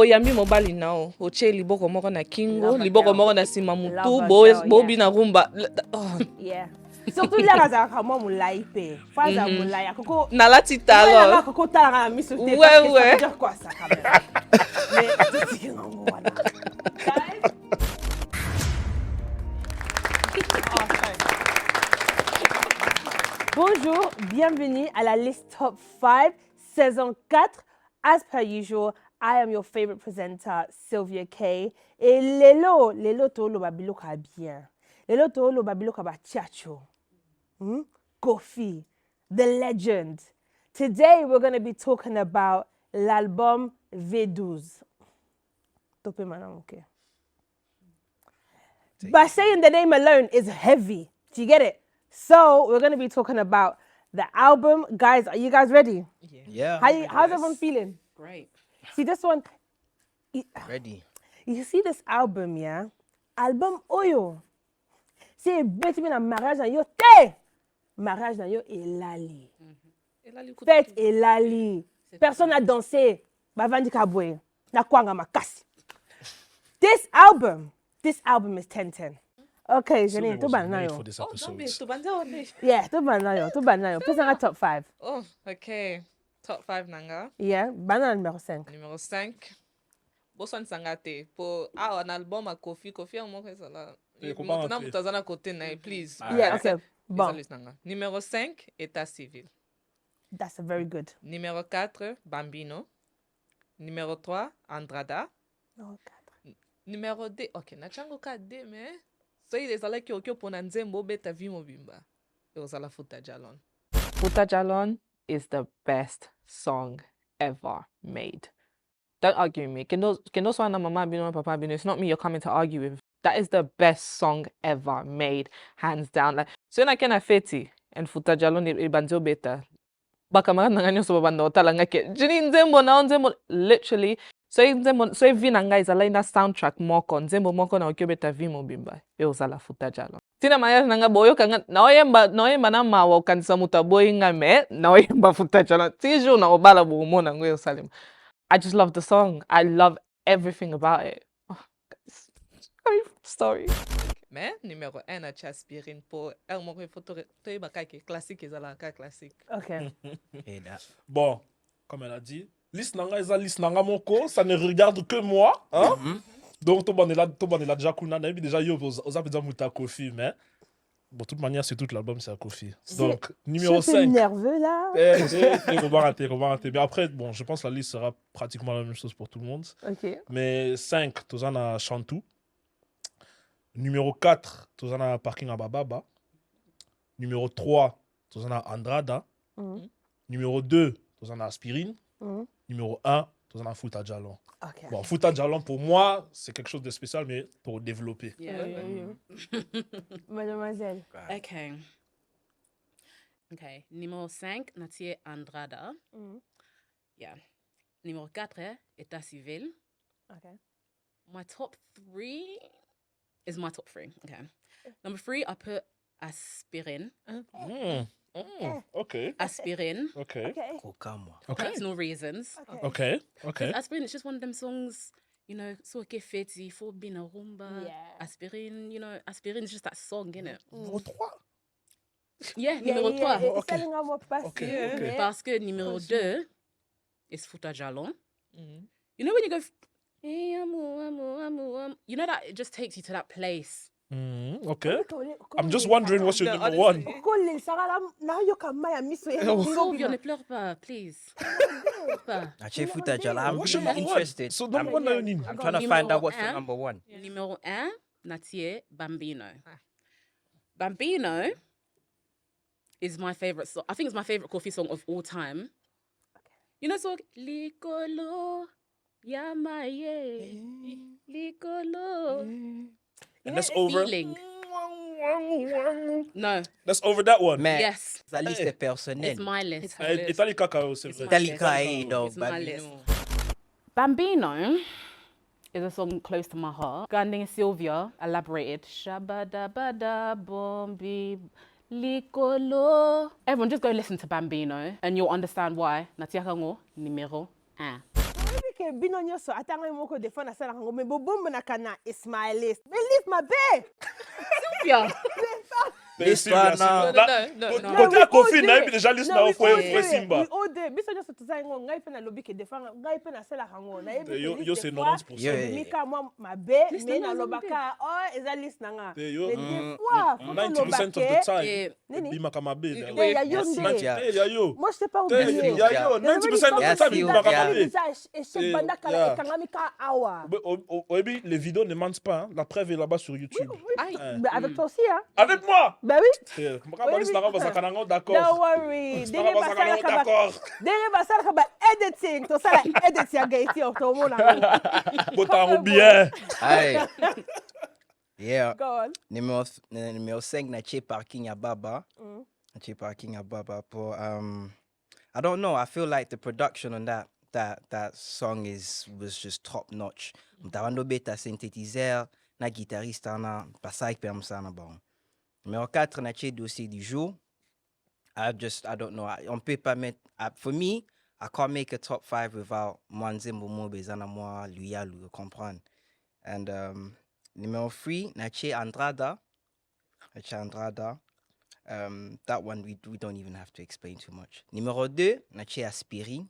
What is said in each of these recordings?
oyambi mobali nao oche liboko moko na kingo liboko moko na sima mutu bo bina rumba. Yeah. Surtout là razaka mo mulai pe. Faza mulai akoko na lati talo. Là akoko tala na miso te Ouais, parce que ouais. ça veut dire quoi ça quand même. Mais tu sais ngo wana. Bonjour, bienvenue à la liste top 5, saison 4. As per usual, I am your favorite presenter, Sylvia K. Et lelo tolo babiloka bien. Lelo tolo babiloka ba chacho. Koffi, the legend. Today we're going to be talking about l'album V12. Topé maintenant, okay. By saying the name alone is heavy. Do you get it? So we're going to be talking about the album. Guys, are you guys ready? Yeah. How's everyone feeling? Great. See this one? Ready. You see this album, yeah? Album Oyo. C'est bête na mariage na yo te. Mariage na yo elali. Fête elali. Personne n'a dansé. Bavandi kabwe. Na kwanga makasi. This album is 10-10. Okay, Janine, to ban for this episode. Yeah, to ban nayo. Put on top 5. Oh, okay. Top 5 nanga. Yeah, banana numéro 5. Numéro 5. Boson sangate pour un album à Koffi en mon ça là. Maintenant mutazana côté na please. Yeah, okay. Bon. Numéro 5, État civil. That's a very good. Numéro 4, Bambino. Numéro 3, Andrada. Oh, 4. Numéro 2, OK, na chango 4D mais so il est allé kyokyo pour nzembo beta vi mobimba. Et osala Futa Jalon. Futa Jalon is the best song ever made. Don't argue with me. Kendo swana mama bino papa bino. It's not me you're coming to argue with. That is the best song ever made, hands down. Like so na kena feti and Futa Jalon e banjo beta. Baka mga nanganyo so babando talanga ke. Jini nzembo na nzembo literally. So nzembo so vinanga is ala ina soundtrack moko nzembo moko na okyo beta vimo bimba. E osala Futa Jalon. Tina maya nanga boyo kanga na oyemba na mawa kanisa mutaboy nga me na oyemba Futa Jalon. Tiju na obala bumo na ngoyo salim. I just love the song. I love everything about it. Oh, sorry. Mais numéro 1 a aspirine pour elle m'a photo classique classique. Okay. Bon, comme elle a dit, liste nanga moko, ça ne regarde que moi, hein? Donc tout le monde est là déjà kuna na déjà yo oza peza muta Koffi mais bon, de toute manière, c'est tout l'album, c'est à Koffi. Donc, numéro 5. Je suis nerveux là. On va rater. Mais après, bon, je pense que la liste sera pratiquement la même chose pour tout le monde. Ok. Mais 5, Tozana Chantou. Numéro 4, Tozana Parking à Bababa. Numéro 3, Tozana Andrada. Numéro 2, Tozana Aspirine. Numéro 1, Tozana Futa Jalon. Okay. Bon, Futa Jalon, pour moi, c'est quelque chose de spécial, mais pour développer. Yeah. Mademoiselle. Okay. Numéro 5, Natie Andrada. Yeah. Numéro 4, État civil. Okay. My top 3 is my top 3. Okay. Number 3, I put Aspirine. Okay. Aspirine. Okay. Personal reasons. Okay. Aspirine, it's just one of them songs, you know, so que feti, for being a rumba. Yeah. Aspirine, you know, Aspirine is just that song, innit? Numéro 3. Yeah, numéro 3. Okay. Parce que numéro 2 is Futa Jalon. You know when you go, hey, you know that it just takes you to that place. Okay. I'm just wondering what's your number 1. Sylvia, ne pleure pas, please. What's your number 1? interested. So number 1 I'm trying to find out what's your number 1. Numéro 1, Natie Bambino. Bambino is my favorite song. I think it's my favorite Koffi song of all time. You know, so Likolo Yamaye Likolo. And that's over. Feeling. No. That's over that one. Mais Yes. la liste est personnelle. It's my list. Italie Cacao, c'est vrai. Italie Caïdo, It's my list. Bambino is a song close to my heart. Ganding Sylvia elaborated. Shabada bombi likolo. Everyone just go listen to Bambino and you'll understand why. Natiakango numero 1. nayebi ke bino nyonso ata ngai moko des fois nasalaka yango me bobombonaka na is my list mais list mabe Sylvia. L'histoire, Non. côté à Koffi, n'a pas déjà liste na fois Simba. oui ode biso nyonso toza yango ngai mpe nalobi ke des fois ngai mpe nasalaka yango nayebi Yo c'est 90%. mika mwa mabe Liste me nanga eza nalobaka oh eza liste nanga Te yo, mais des fois 90% of the time. Nini? Bimaka mabe. il y a yo nde Ya yo. moi je t'ai pas Te oublié ya yo, 90% of the time bimaka mabe. échec bandaka ekangami ka awa Oyebi, les vidéos ne mentent pas, hein. La preuve est là-bas sur YouTube. Aïe. mais avec toi aussi hein Avec moi. bah oui D'accord. don't worry D'accord. ndenge basalaka ba editing tosala edit ya gaiti otomona Botango bien. Aye. Yeah. go on Numéro 5, Nache Parking à Baba. Nache Parking à Baba. Pour, I don't know. I feel like the production on that song was just top notch. Mtawando beta synthétiseur, na guitariste na passage perm sana bon. Numéro 4, Nache Dossier du jour. I don't know. On peut pas mettre. For me, I can't make a top 5 without Mwanzembo Mobe Zana Moi Luyalu, you comprendre. And numéro 3, Nache Andrada. That one we don't even have to explain too much. Numéro 2, Nache Aspirin.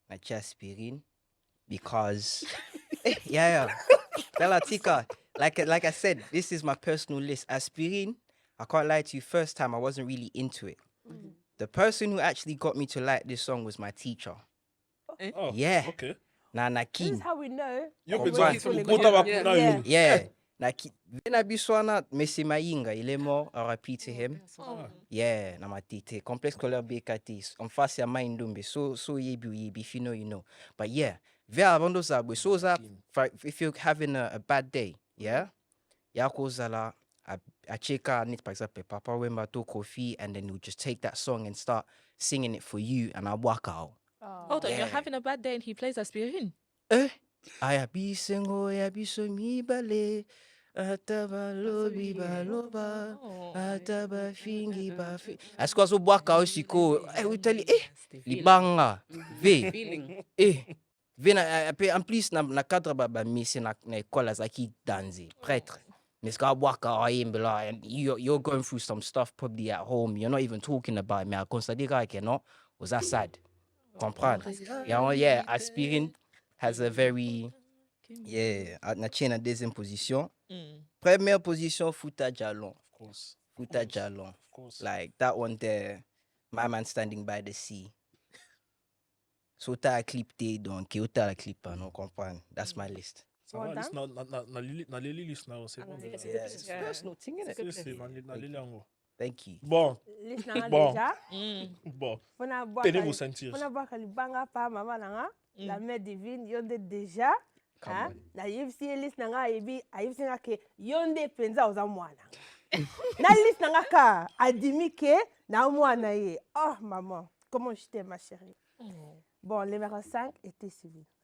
Nache Aspirin. Because yeah. Bella Tika. Like I said, this is my personal list. Aspirin, I can't lie to you, first time I wasn't really into it. The person who actually got me to like this song was my teacher. Oh, Yeah. okay. this King. is how we know Yo Oh, peut man. dire qu'il Yeah. Vena Biswana, Messi Mayinga, il est mort, RIP to him. Yeah, na matite. Complexe scolaire BKT. En face ya Mindumbe. So yebi, if you know, you know. But yeah, via avant ça, so that if you're having a bad day, yeah, yako zala a cheka nit par exemple Papa Wemba to Koffi, and then you just take that song and start singing it for you, and I walk out. Hold on, you're having a bad day and he plays aspirin. Aya bisengo ya biso mibale. Ataba lobi baloba, ataba fingi bafi. Asko so bwaka osiko. We tell you, libanga, Feeling. ve en plus na cadre ba mission na école azaki danzi, prêtre. Mais ska bwaka ayembela, and you're going through some stuff probably at home. You're not even talking about it. Mais à constater que non, was that sad. Comprendre? Yeah, aspirin has a very Nache na deuxième position. Première position, Fouta Jalon. Of course. Fouta Jalon. Of course. Like that one there, my man standing by the sea. So t'as a clip t'es donc qui t'as la clip non comprendre. That's my list. Ça va, liste na lili list na c'est bon. It's personal thing, innit? C'est na lili yango. Thank you. Bon. liste nanga Bon. déjà Bon. fona Tenez vos ceintures. fona bwaka libanga pa mama nanga la mère divine yonde déjà Come on. na yebisi ye liste nanga ayebisi nga ke yonde penza oza mwana na liste nanga ka adimi ke na mwana ye oh maman comment je t'aime ma chérie bon numéro 5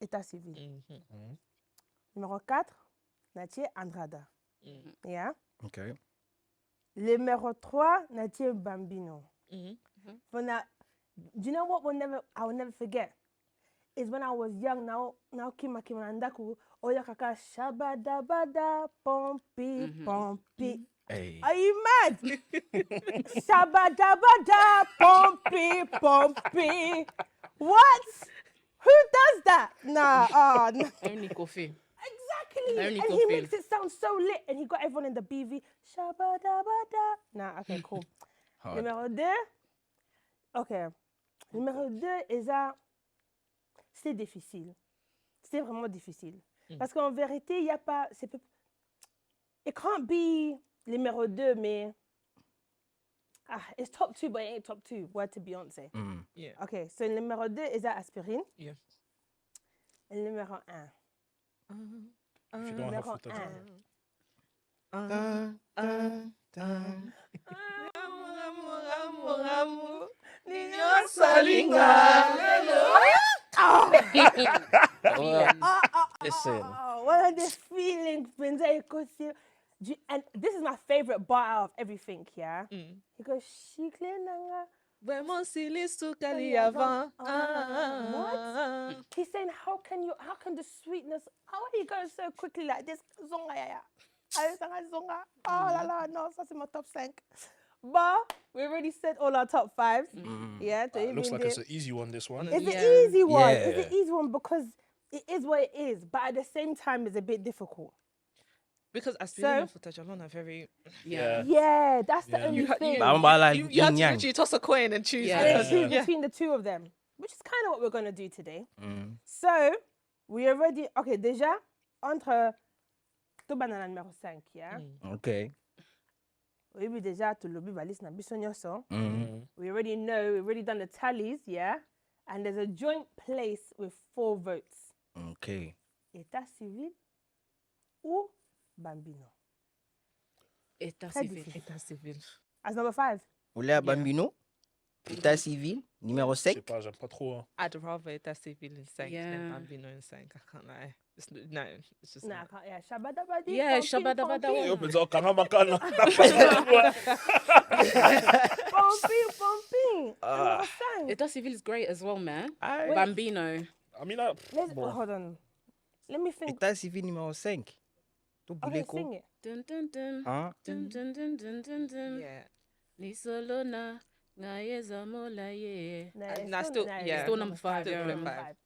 état civil numéro 4 Nache Andrada yeah Okay. numéro 3 Nache Bambino do you know what I will never forget is when I was young. Now kima nandaku oya kaka shabadabada pompi pompi. Hey. Are you mad? Shabadabada pompi pompi. What? Who does that? Nah, nah. Only Koffi. Exactly. Only And he Koffi. makes it sound so lit, and he got everyone in the BV. Shabadabada. Nah, okay, cool. Hard. Numéro 2. Okay. Numéro 2 est ça. C'est difficile. C'est vraiment difficile. Parce qu'en vérité, il n'y a pas... It can't be numéro 2, mais... it's top 2, but it ain't top 2. Word to Beyoncé. Yeah. Okay, so numéro 2 is that aspirine. Yeah. Et numéro 1. Numéro 1. Listen. What are the feelings? And this is my favorite bar out of everything, yeah? He goes, Shikle nanga, Vraiment, si Liste Kali avant. What? He's saying, how can the sweetness, how are you going so quickly like this? Zonga ya. Zonga. Oh la la, no, that's in my top 5. But we already said all our top 5s. Yeah, so Looks even like it's an easy one, this one. it's Yeah. an easy one. Yeah. It's an easy one because it is what it is, but at the same time, it's a bit difficult. Because Aspirin So- and Futajalon are very. Yeah. Yeah, that's the Yeah. only thing. But I'm like You have to yin-yang. literally toss a coin and choose. Yeah. And then because- choose yeah. between the two of them, which is kind of what we're going to do today. Mm. So, we already... OK, déjà, entre... To banana numéro 5, yeah? Okay. Oui, déjà, to lobby balis na bisonyo song. Mm. We already know, we've already done the tallies, yeah? And there's a joint place with 4 votes. Okay. État civil ou Bambino. État Très civil. difficile. État civil. As number 5. Oula Bambino, état civil, numéro Je sais 5. pas, j'aime pas trop. Hein. I'd rather État civil in 5 Yeah. than Bambino in 5. I can't lie. No, it's just Nah, I not. can't, yeah, Shabadabadi. Yeah, Pompin, Shabadabada. Pompin. Yo, mais Kanamakana. Pompin, Pompin. Ah. Number 5. État civil is great as well, man. Wait. Bambino. I mean, Hold on. Let me think. État civil numéro 5. Tu Okay, voulais sing it. Dun dun dun. Hein? Dun dun dun dun dun dun. Yeah. Ni solo na ngayeza mola ye. Nah, Nah, it's still- nah, yeah. it's Still number 5, Still yeah. number number 5. 5.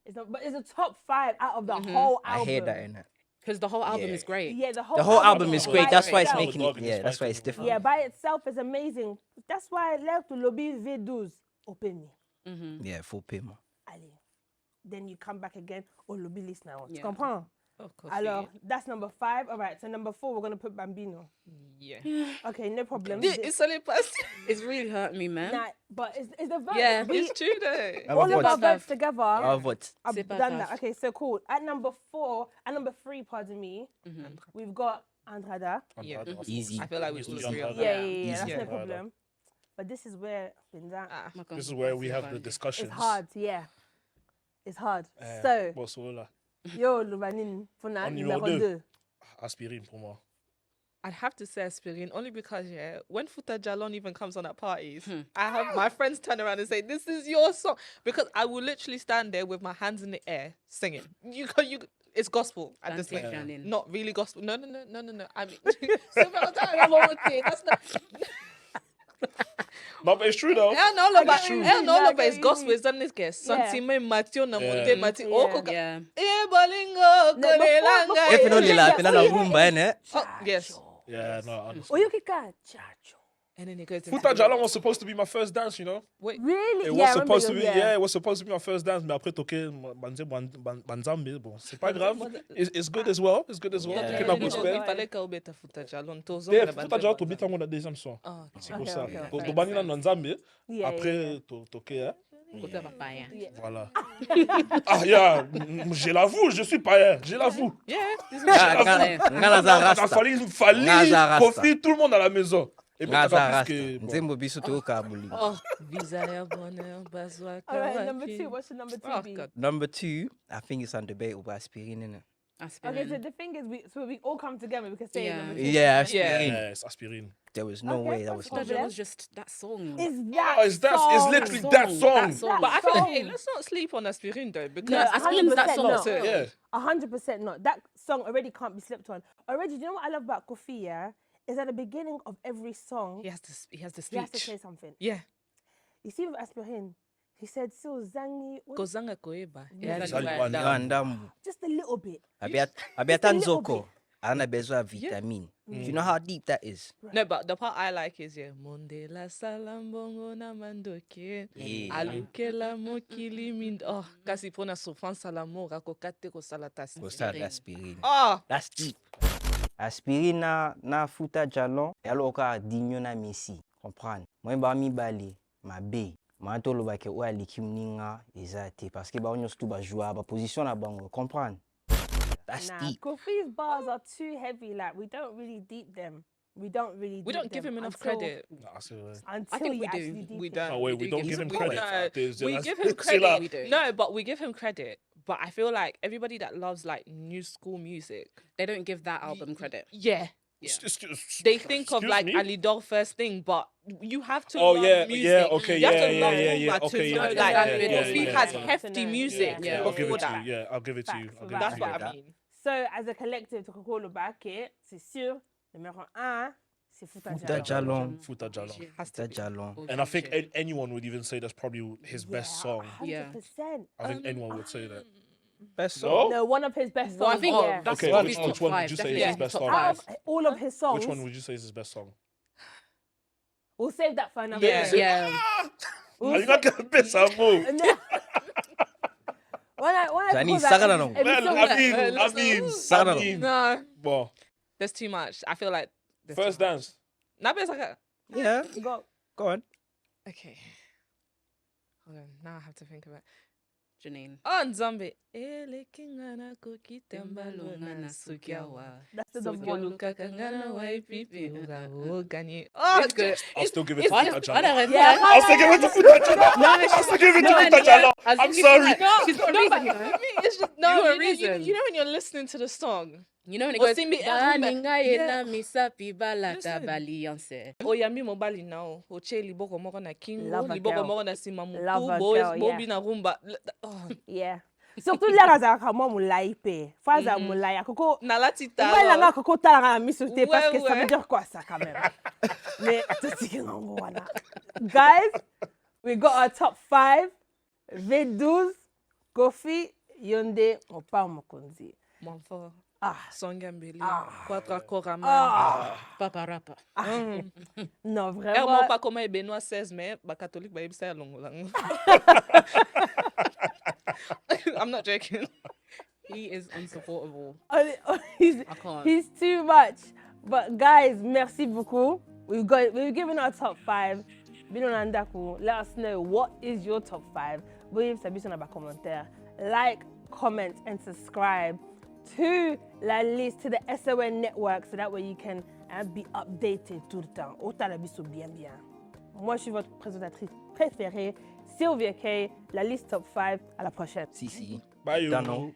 It's not, but it's a top 5 out of the whole I album. hear that in it. Because the whole album Yeah. is great. Yeah, the The whole album is by great. That's why it's itself. making Dog it. in Yeah, his that's why fight it's with different. Yeah, by itself is amazing. That's why I left to lobby V12. Open me. Mm-hmm. Yeah, full payment. Allez. Then you come back again. Oh, lobby list now. Tu Yeah. comprends? Oh, Koffi. Alors, that's number 5. All right, so number 4, we're going to put Bambino. Yeah. Okay, no problem. It's only past. It's really hurting me, man. Nah, but it's the vote. Yeah. It's true though. All of our Five. votes together. Our vote. I've C'est pas done grave. that. Okay, so cool. At number 3, pardon me, we've got Andrada. Yeah. Easy. I feel like we all agree on that. Yeah, Easy. that's no Yeah. problem. But this is where Binza, Ah, This is where we have the discussions. it's hard, yeah. It's hard. Eh, So, bon, so là, yo, Lubanin, for now, En numéro numéro deux. 2. aspirine pour moi. I'd have to say Aspirin only because yeah, when Futa Jalon even comes on at parties, I have my friends turn around and say, "This is your song," because I will literally stand there with my hands in the air singing. It's gospel at this Dancing, point. Shannon. Not really gospel. No. I mean, No, but it's true though. but it's gospel. It's done this guess. Santime Matthew na monde Mati. Oh, Yeah. bolingo kolelanga. If you know Yeah, Lila, yeah, you know Rumba, innit? Oh, yes. Yeah, no, honestly. Oyukika, Chacho. And then it goes. Futa Jalon was supposed to be my first dance, you know. Wait. Really? It Yeah, was I remember supposed to be, you- yeah, it was supposed to be my first dance. Mais après, toqué, Banzambi, bon, c'est pas grave. It's good as well. It's good as well. Yeah. Toqué ma gospel. Il fallait qu'au beta Futa Jalon. Yeah, Futa Jalon, tobi tango na deuxième son. Ah, C'est pour ça. okay, To okay. bani na Nzambi. Yeah, Après, toqué, hein. Kota papaya. Voilà. Ah, yeah, je l'avoue, je suis païen. Je l'avoue. yeah. This is Ngana Il a fallu Ngaza Rasta. Koffi, tout le monde à la maison. Et puis, Ngaza t'as Rasta. plus que. bon. Nzembo biso to kabuli. Oh, visa ya bonheur, bazwa All right, kawaki. number 2. What's your number 2 Oh, be? God. Number 2, I think it's undebatable, but aspirin, innit? Okay, so the thing is, we all come together. We can say Yeah. number 2. Yeah, aspirin. Yes, aspirine. There was no Okay, way that that's was fine. not. That was just that song. Is Oh, that it's song? literally that song. song. But I feel like, Song. hey, let's not sleep on Aspirin though, because No, Aspirin's that 100% song not. too. Yeah. 100% not. That song already can't be slept on. Already, do you know what I love about Koffi, yeah? Is at the beginning of every song, he has the he has to speech. say something. Yeah. You see with Aspirin, he said, so Zangi, Kozanga koeba. Yeah. Andamu. just a little bit. Abiata little Nzoko. Ana bezwa vitamin. Do you know how deep that is? No, but the part I like is yeah. Monde la salambongo na mandoke. Yeah. Alukela mokili mind. Oh, kasi pona sofan salamo rakokate ko salatasi. What's that aspirin? Oh, That's deep. Aspirin na Futa Jalon. Yalo ka dinyo na Messi. Comprendre? Moi ba mi bali ma be. Ma to lo ba ke o aliki mninga ezate parce que ba onyo stu ba jouer ba position na bango. Comprendre? That's Nah, deep. Koffi's bars are too heavy. Like, we don't really deep them. We don't really we deep don't give them him enough until- credit. Nah, c'est vrai. Until I think you we do. actually deep We it. don't. Oh, wait, we don't give him we- credit. no, There's we just- give him c'est là. credit. We do. No, but we give him credit. But I feel like everybody that loves like new school music, They don't give that album credit. yeah, They think of Excuse like me? Ali Dog first thing, but you have to Oh, love yeah, music. yeah, okay, you have to yeah, love yeah, yeah, rumba okay, to yeah, know yeah, like yeah, yeah, Kofi yeah, has yeah. hefty Yeah, music yeah, I'll give before it to that. you. Yeah, I'll give it to you. Facts, I'll give it That's to what you. I mean. So, as a collective, to call le baquet, c'est sûr, numéro 1, c'est Fouta Fouta Djalon. Jalon. Fouta Jalon. Has to Fouta be. Jalon. And I think anyone would even say that's probably his best song. 100%. I think anyone would say that. Best No? song. No, one of his best One songs. I think yeah. that's Okay, Kofi's which top one would five. you say is Definitely his best top song? Out five. of all of his songs, Which one would you say is his best song? we'll save that for another Yeah. day. Yeah. Are you not the best song? When I Janice, propose that Sagana no. episode- I mean, No, well, there's too much. I feel like there's first too much. dance. Now it's like Yeah, Go. go on. okay. Hold on. Now I have to think about. Janine. Oh, Nzambe. Ele kingana kukitambalona na sukiawa. That's the number one. Sokoluka kangana waipipi uga ugani. Oh, Oh, it's good. I'll still give it to Why Fouta I Jalon. don't know. Yeah, I'll still give it to Fouta Jalon. I'll still give it to Fouta Jalon. I'm sorry. She's got a reason, you know. It's just no. You got a You reason. know when you're listening to the song. You know when it Or goes, Simbi- Baninga Yeah. yena misapi balata Listen. balianse. Oyambi mobali now. Oche liboko moko na kingo, Love a liboko girl. moko na simamutu, Love a boys, girl, bobi yeah. na rumba. Oh, Yeah. Surtout l'air azalaka mwa molai pe. Fois aza molai akoko na latita. Moi langa akoko talaka na miso te parce que ça Ouais. veut dire quoi ça quand même. Mais totiki ngango wana. Guys, we got our top 5. V12, Koffi, Yonde, Opa Mokonzi. Mwanfo. Ah. Songambeli. Kwatra Koraman. Papa rapper. Non, Ermo vraiment. pa koma e Benoît 16 mais ba catholique ba yebisa ya longo lango. I'm not joking. He is unsupportable. He's, I can't. he's too much. But guys, merci beaucoup. We've given our top 5. Binonandaku, let us know what is your top 5. Veuillez s'abonner dans les commentaires. Like, comment, and subscribe to La Liste, to the S.O.N network, so that way you can be updated tout le temps. Autant la biso bien bien. Moi, je suis votre présentatrice préférée, Sylvia K. La Liste top 5. À la prochaine. Si. Bye, you. Danon.